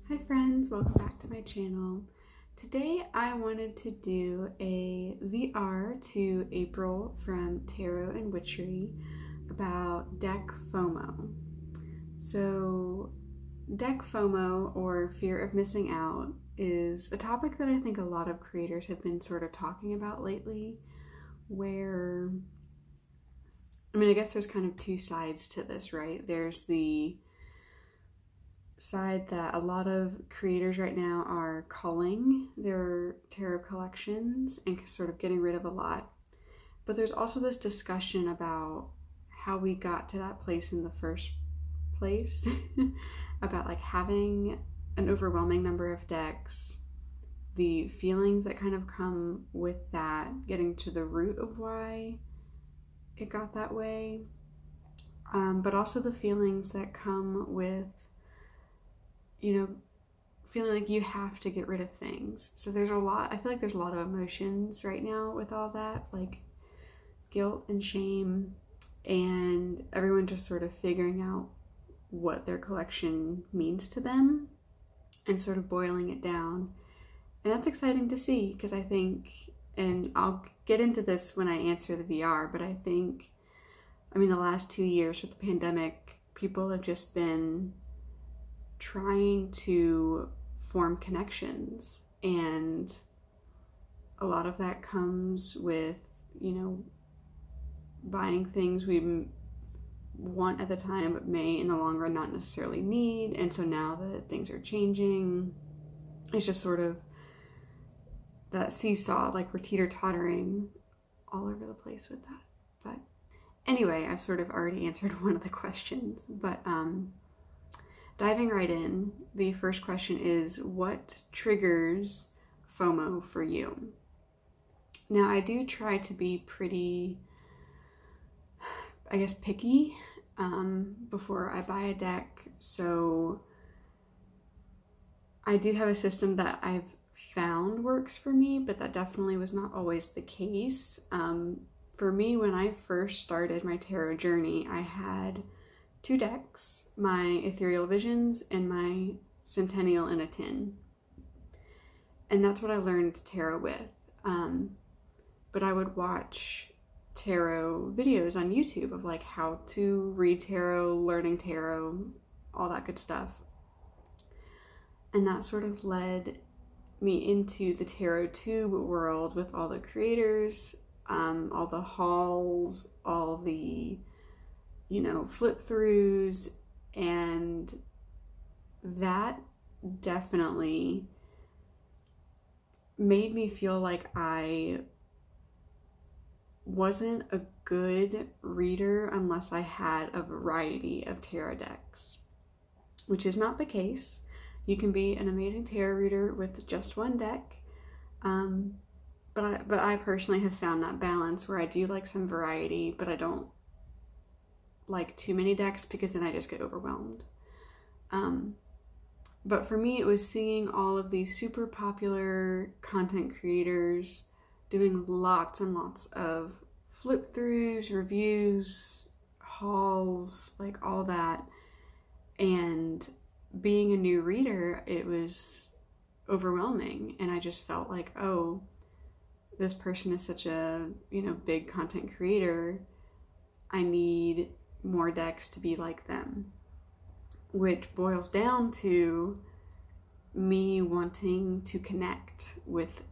Hi friends, welcome back to my channel. Today I wanted to do a VR to April from Tarot and Witchery about deck FOMO. So deck FOMO, or fear of missing out, is a topic that I think a lot of creators have been sort of talking about lately, where, I guess there's kind of two sides to this, right? There's the side that a lot of creators right now are culling their tarot collections and sort of getting rid of a lot. But there's also this discussion about how we got to that place in the first place, about like having an overwhelming number of decks, the feelings that kind of come with that, getting to the root of why it got that way, but also the feelings that come with, feeling like you have to get rid of things. So I feel like there's a lot of emotions right now with all that, like guilt and shame, and everyone just sort of figuring out what their collection means to them and sort of boiling it down. And that's exciting to see, because I think, and I'll get into this when I answer the VR, but I think, the last 2 years with the pandemic, people have just been trying to form connections, and a lot of that comes with, buying things we want at the time but may in the long run not necessarily need. And so now that things are changing, it's just sort of that seesaw, like we're teeter-tottering all over the place with that. But anyway, I've sort of already answered one of the questions, but diving right in, the first question is, what triggers FOMO for you? Now, I do try to be pretty, picky before I buy a deck. So I do have a system that I've found works for me, but that definitely was not always the case. For me, when I first started my tarot journey, I had 2 decks, my Ethereal Visions and my Centennial in a Tin. And that's what I learned tarot with. But I would watch tarot videos on YouTube of like how to read tarot, learning tarot, all that good stuff. And that sort of led me into the tarot tube world with all the creators, all the hauls, all the flip throughs, and that definitely made me feel like I wasn't a good reader unless I had a variety of tarot decks, which is not the case. You can be an amazing tarot reader with just one deck, but I personally have found that balance where I do like some variety, but I don't like too many decks, because then I just get overwhelmed. But for me, it was seeing all of these super popular content creators doing lots and lots of flip throughs, reviews, hauls, like all that. And being a new reader, it was overwhelming. And I just felt like, oh, this person is such a, big content creator. I need more decks to be like them, which boils down to me wanting to connect with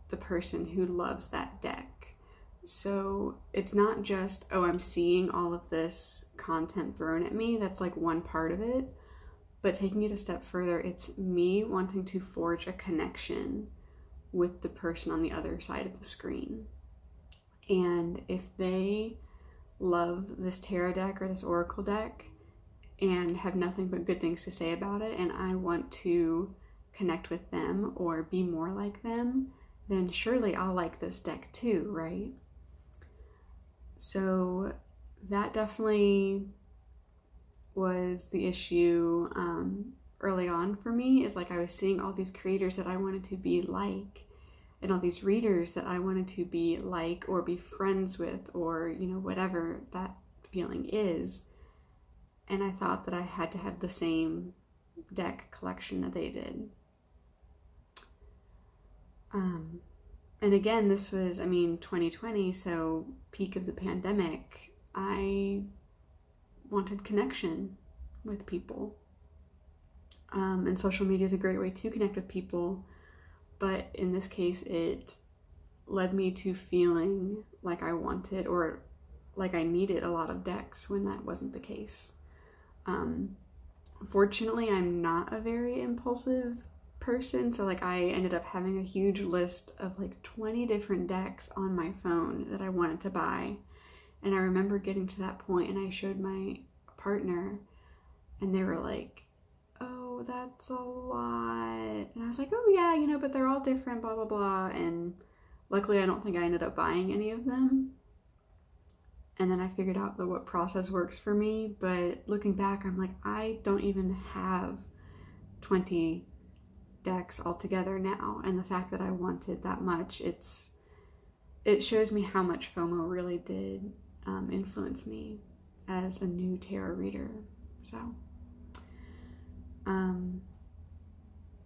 the person who loves that deck. So it's not just, oh, I'm seeing all of this content thrown at me. That's like one part of it, but taking it a step further, it's me wanting to forge a connection with the person on the other side of the screen. And if they love this tarot deck or this oracle deck and have nothing but good things to say about it, and I want to connect with them or be more like them, then surely I'll like this deck too, right? So that definitely was the issue early on for me, is like I was seeing all these creators that I wanted to be like, and all these readers that I wanted to be like or be friends with, or whatever that feeling is. And I thought that I had to have the same deck collection that they did. And again, this was, 2020, so peak of the pandemic. I wanted connection with people. And social media is a great way to connect with people, but in this case, it led me to feeling like I wanted or like I needed a lot of decks when that wasn't the case. Fortunately, I'm not a very impulsive person, so like I ended up having a huge list of like 20 different decks on my phone that I wanted to buy. And I remember getting to that point and I showed my partner and they were like, "Oh, that's a lot." And I was like, "Oh yeah, but they're all different, blah blah blah." And luckily I don't think I ended up buying any of them. And then I figured out what process works for me, but looking back, I'm like, I don't even have 20 decks altogether now. And the fact that I wanted that much, it shows me how much FOMO really did influence me as a new tarot reader. So, and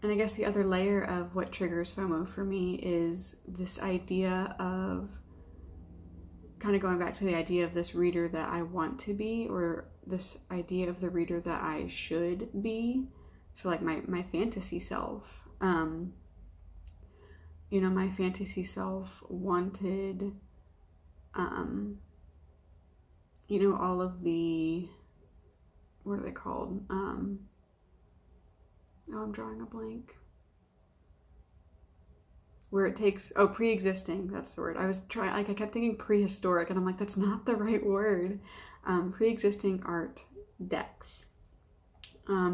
I guess the other layer of what triggers FOMO for me is this idea of kind of going back to the idea of this reader that I want to be, or this idea of the reader that I should be. So like my fantasy self, my fantasy self wanted, all of the, what are they called? I'm drawing a blank. Where it takes, pre-existing, that's the word. I kept thinking prehistoric, and I'm like, that's not the right word. Pre-existing art decks.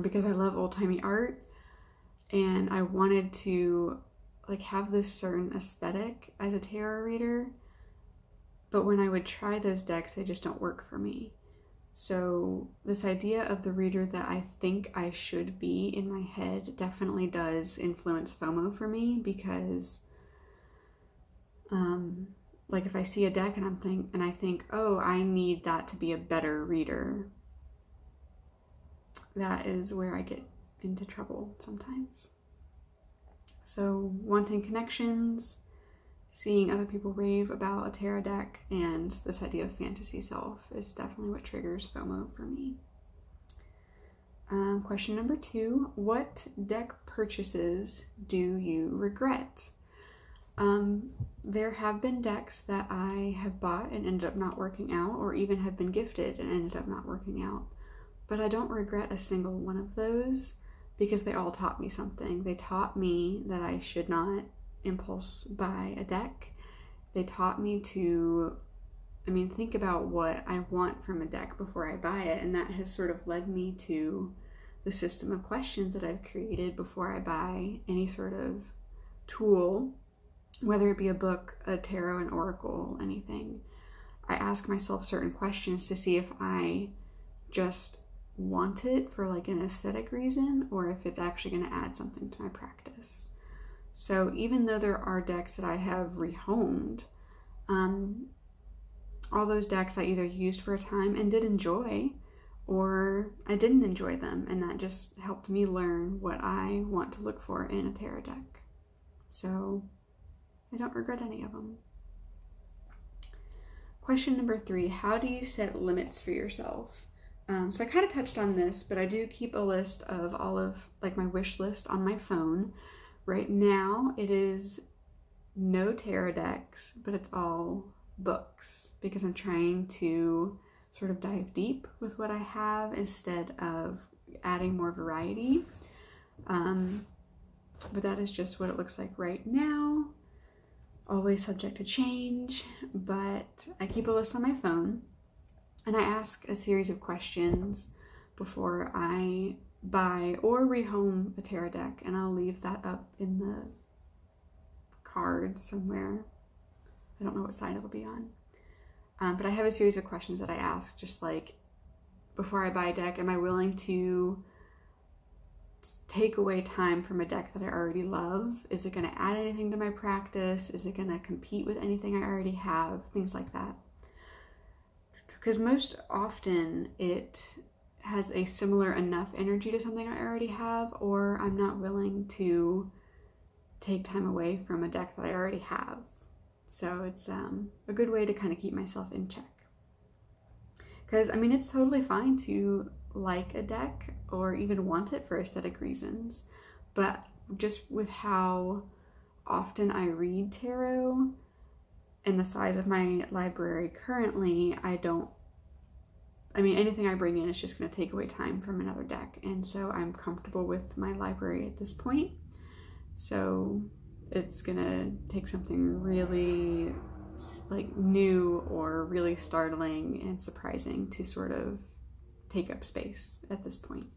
Because I love old-timey art, and I wanted to like have this certain aesthetic as a tarot reader, but when I would try those decks, they just don't work for me. So this idea of the reader that I think I should be in my head definitely does influence FOMO for me, because like if I see a deck and I think, oh, I need that to be a better reader, that is where I get into trouble sometimes. So wanting connections, seeing other people rave about a tarot deck, and this idea of fantasy self is definitely what triggers FOMO for me. Question number 2, what deck purchases do you regret? There have been decks that I have bought and ended up not working out, or even have been gifted and ended up not working out. But I don't regret a single one of those, because they all taught me something. They taught me that I should not impulse buy a deck. They taught me to, think about what I want from a deck before I buy it, and that has sort of led me to the system of questions that I've created before I buy any sort of tool, whether it be a book, a tarot, an oracle, anything. I ask myself certain questions to see if I just want it for like an aesthetic reason, or if it's actually going to add something to my practice. So even though there are decks that I have rehomed, all those decks I either used for a time and did enjoy, or I didn't enjoy them, and that just helped me learn what I want to look for in a tarot deck. So I don't regret any of them. Question number 3, how do you set limits for yourself? So I kind of touched on this, but I do keep a list of all of like my wish list on my phone. Right now it is no tarot decks, but it's all books, because I'm trying to sort of dive deep with what I have instead of adding more variety. But that is just what it looks like right now. Always subject to change, but I keep a list on my phone. And I ask a series of questions before I buy or rehome a tarot deck, and I'll leave that up in the cards somewhere. I don't know what side it'll be on. But I have a series of questions that I ask, just like before I buy a deck, am I willing to take away time from a deck that I already love? Is it going to add anything to my practice? Is it going to compete with anything I already have? Things like that. Because most often it has a similar enough energy to something I already have, or I'm not willing to take time away from a deck that I already have. So it's a good way to kind of keep myself in check. Because, I mean, it's totally fine to like a deck or even want it for aesthetic reasons, but just with how often I read tarot and the size of my library currently, anything I bring in is just going to take away time from another deck, and so I'm comfortable with my library at this point. So it's going to take something really like new or really startling and surprising to sort of take up space at this point.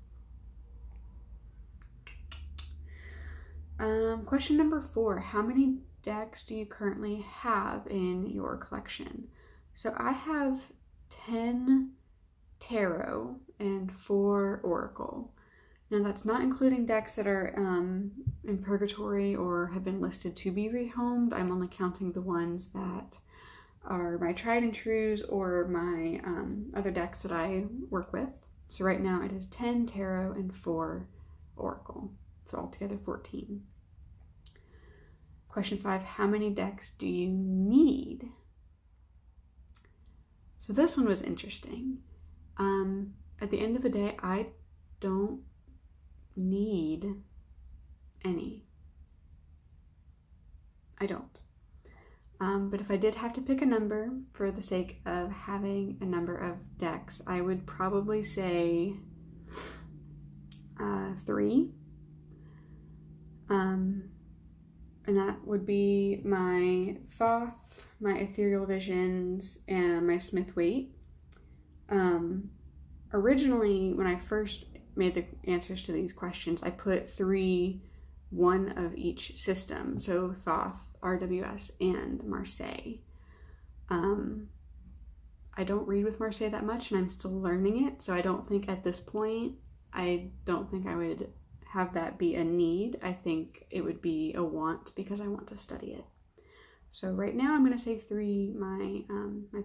Question number 4, how many decks do you currently have in your collection? So I have 10 tarot and 4 oracle. Now that's not including decks that are in purgatory or have been listed to be rehomed. I'm only counting the ones that are my tried and trues or my other decks that I work with. So right now it is 10 tarot and 4 oracle. So altogether 14. Question 5, how many decks do you need? So this one was interesting. At the end of the day, I don't need any. I don't. But if I did have to pick a number for the sake of having a number of decks, I would probably say 3. And that would be my Thoth, my Ethereal Visions, and my Smith-Waite. Originally, when I first made the answers to these questions, I put 3, 1 of each system. So Thoth, RWS, and Marseille. I don't read with Marseille that much, and I'm still learning it. So I don't think at this point, I would have that be a need. I think it would be a want because I want to study it. So right now I'm going to say 3, my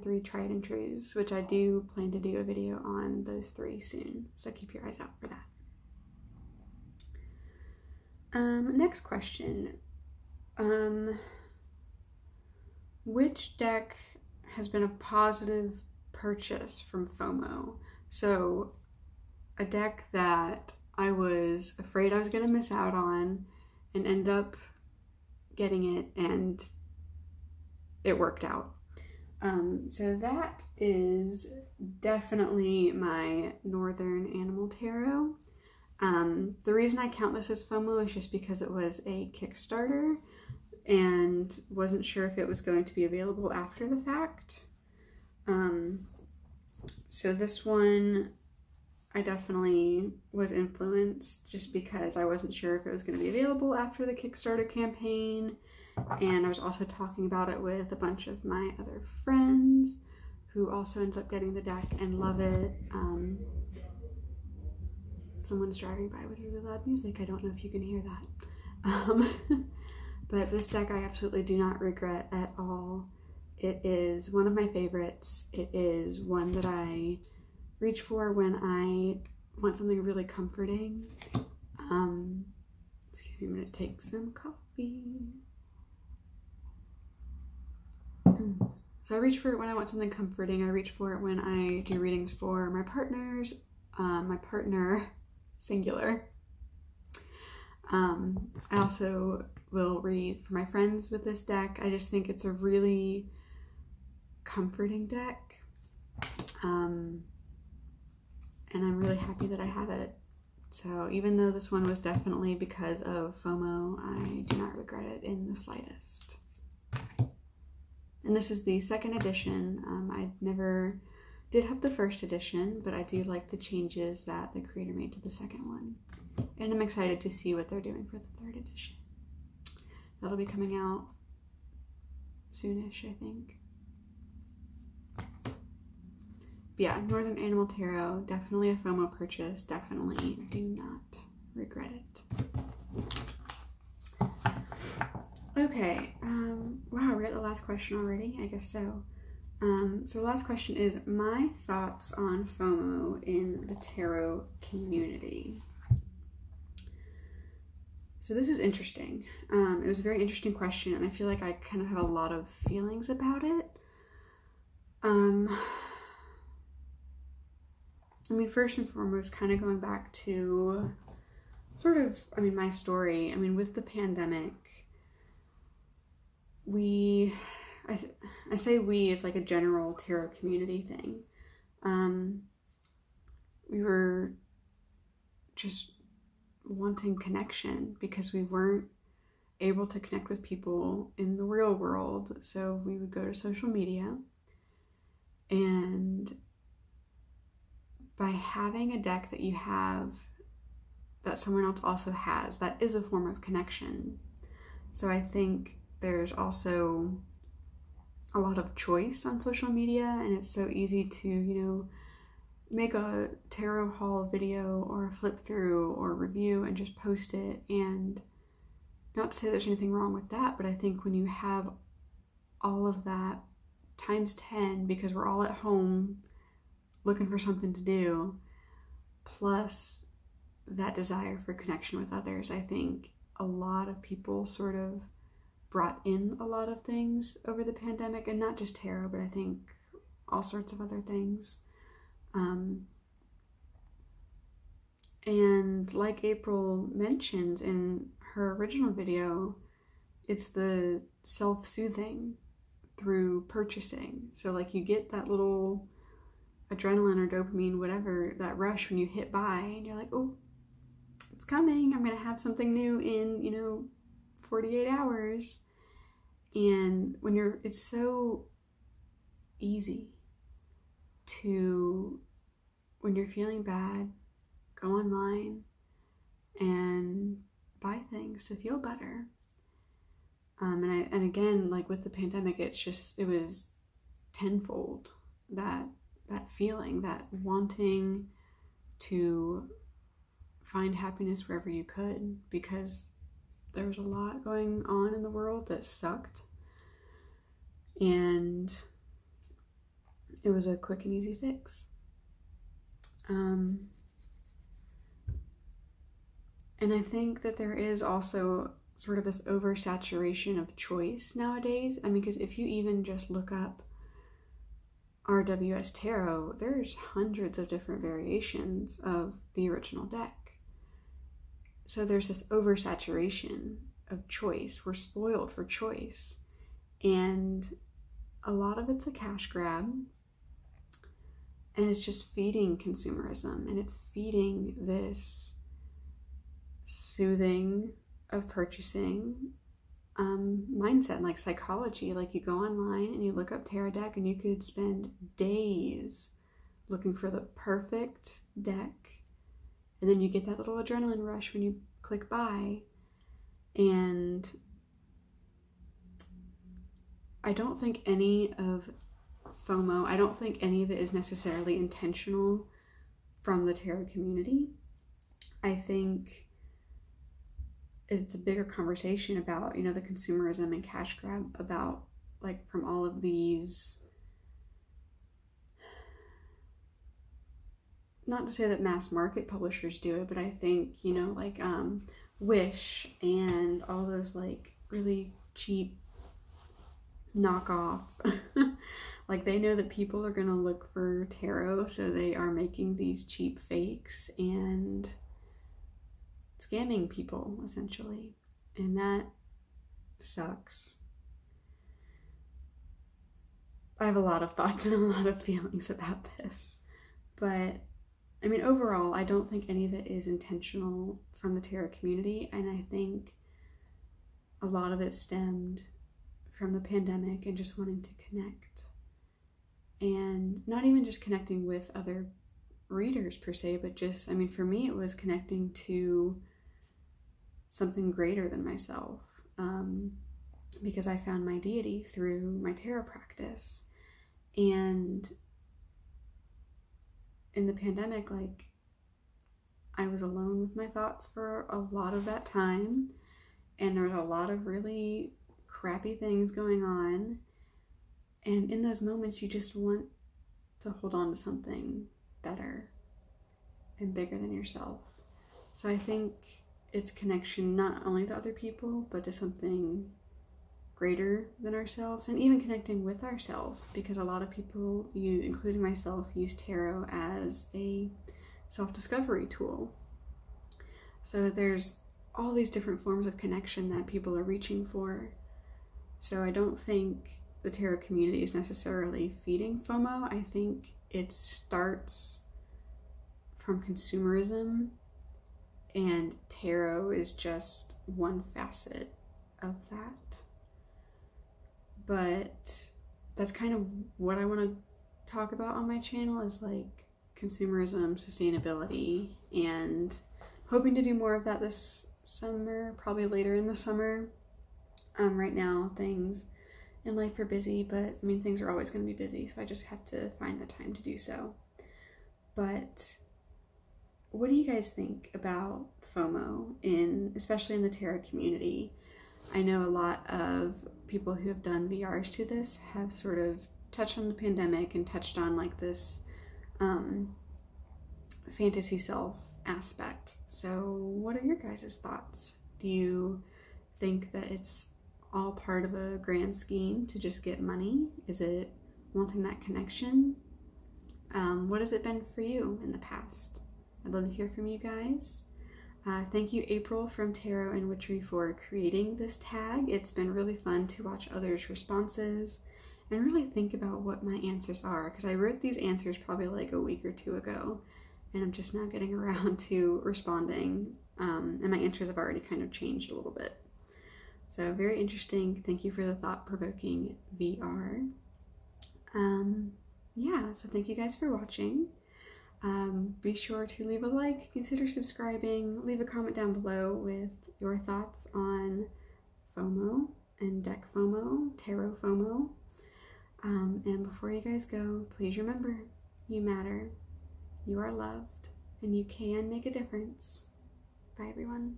3 tried and trues, which I do plan to do a video on those 3 soon. So keep your eyes out for that. Next question. Which deck has been a positive purchase from FOMO? So a deck that I was afraid I was going to miss out on and ended up getting it, and it worked out. So that is definitely my Northern Animal Tarot. The reason I count this as FOMO is just because it was a Kickstarter and wasn't sure if it was going to be available after the fact. So this one, I definitely was influenced just because I wasn't sure if it was going to be available after the Kickstarter campaign. And I was also talking about it with a bunch of my other friends who also ended up getting the deck and love it. Someone's driving by with really loud music. I don't know if you can hear that. But this deck I absolutely do not regret at all. It is one of my favorites. It is one that I reach for when I want something really comforting. Excuse me, I'm gonna take some coffee. So I reach for it when I want something comforting. I reach for it when I do readings for my partners, my partner, singular. I also will read for my friends with this deck. I just think it's a really comforting deck. And I'm really happy that I have it. So even though this one was definitely because of FOMO, I do not regret it in the slightest. And this is the 2nd edition. I never did have the 1st edition, but I do like the changes that the creator made to the 2nd one. And I'm excited to see what they're doing for the 3rd edition. That'll be coming out soonish, I think. But yeah, Northern Animal Tarot, definitely a FOMO purchase. Definitely do not regret it. Okay, wow, we're at the last question already? I guess so. So the last question is my thoughts on FOMO in the tarot community. So this is interesting. It was a very interesting question, and I feel like I kind of have a lot of feelings about it. I mean, first and foremost, kind of going back to sort of, my story. I mean, with the pandemic, I say we as like a general tarot community thing. We were just wanting connection because we weren't able to connect with people in the real world. So we would go to social media, and by having a deck that you have that someone else also has, that is a form of connection. So I think there's also a lot of choice on social media, and it's so easy to, make a tarot haul video or a flip through or review and just post it. And not to say there's anything wrong with that, but I think when you have all of that times 10, because we're all at home looking for something to do, plus that desire for connection with others, I think a lot of people sort of brought in a lot of things over the pandemic, and not just tarot, but I think all sorts of other things. And like April mentions in her original video, it's the self-soothing through purchasing. So like you get that little adrenaline or dopamine, whatever, that rush when you hit buy, and you're like, oh, it's coming, I'm gonna have something new in 48 hours. And it's so easy to, when you're feeling bad, go online and buy things to feel better. And again, like with the pandemic, it was tenfold, that feeling, that wanting to find happiness wherever you could, because there was a lot going on in the world that sucked, and it was a quick and easy fix. And I think that there is also sort of this oversaturation of choice nowadays. Because if you even just look up RWS Tarot, there's hundreds of different variations of the original deck. So there's this oversaturation of choice. We're spoiled for choice. And a lot of it's a cash grab. And it's just feeding consumerism. And it's feeding this soothing of purchasing mindset and like psychology. Like you go online and you look up tarot deck, and you could spend days looking for the perfect deck. And then you get that little adrenaline rush when you click buy. And I don't think any of FOMO, I don't think any of it is necessarily intentional from the tarot community. I think it's a bigger conversation about, the consumerism and cash grab, about like from all of these, not to say that mass market publishers do it, but I think, like Wish and all those like really cheap knockoff, like they know that people are going to look for tarot, so they are making these cheap fakes and scamming people essentially, and that sucks. I have a lot of thoughts and a lot of feelings about this, but overall, I don't think any of it is intentional from the tarot community, and I think a lot of it stemmed from the pandemic and just wanting to connect, and not even just connecting with other readers per se, but just, for me, it was connecting to something greater than myself, because I found my deity through my tarot practice. And in the pandemic, like, I was alone with my thoughts for a lot of that time, and there was a lot of really crappy things going on, And in those moments, you just want to hold on to something better and bigger than yourself. So I think it's connection not only to other people, but to something greater than ourselves, and even connecting with ourselves, because a lot of people, including myself, use tarot as a self-discovery tool. So there's all these different forms of connection that people are reaching for. So I don't think the tarot community is necessarily feeding FOMO. I think it starts from consumerism, and tarot is just one facet of that. But that's kind of what I want to talk about on my channel, is like consumerism, sustainability, and hoping to do more of that this summer, probably later in the summer. Right now things in life are busy, but I mean, things are always going to be busy, so I just have to find the time to do so. But what do you guys think about FOMO, especially in the tarot community? I know a lot of people who have done VRs to this have sort of touched on the pandemic and touched on like this fantasy self aspect. So what are your guys' thoughts? Do you think that it's all part of a grand scheme to just get money? Is it wanting that connection? What has it been for you in the past? I'd love to hear from you guys. Thank you, April from Tarot and Witchery, for creating this tag. It's been really fun to watch others' responses and really think about what my answers are, because I wrote these answers probably like a week or two ago, and I'm just now getting around to responding, and my answers have already kind of changed a little bit. So very interesting. Thank you for the thought-provoking VR. Yeah, so thank you guys for watching. Be sure to leave a like, consider subscribing, leave a comment down below with your thoughts on FOMO and deck FOMO, tarot FOMO. And before you guys go, please remember, you matter, you are loved, and you can make a difference. Bye everyone.